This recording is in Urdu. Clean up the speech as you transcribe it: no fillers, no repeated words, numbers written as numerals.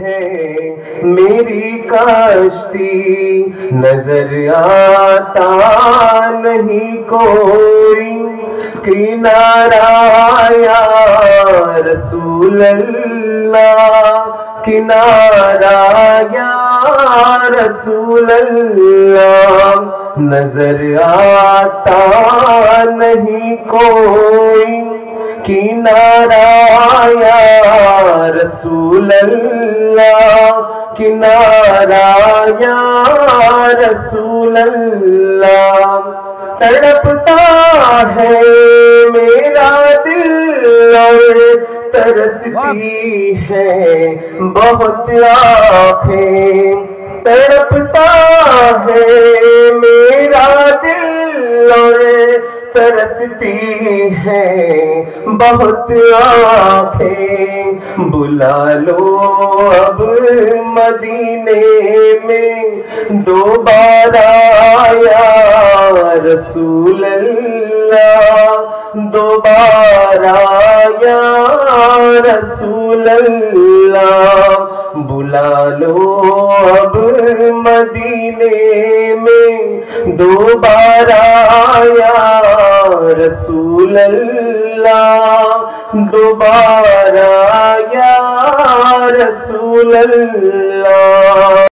ہے میری کاشتی نظر آتا نہیں کوئی کنارہ یا رسول اللہ کنارہ یا رسول اللہ نظر آتا نہیں کوئی کنارہ یا رسول اللہ کنارہ یا رسول اللہ تڑپتا ہے میرا دل اور ترستی ہے بہت آنکھیں تڑپتا ہے میرا دل اور ترستی ہے بہت آنکھیں بلا لو اب مدینے میں دوبارہ یا رسول اللہ دوبارہ یا رسول اللہ بلا لو اب مدینے میں دوبارہ یا رسول اللہ دوبارہ یا رسول اللہ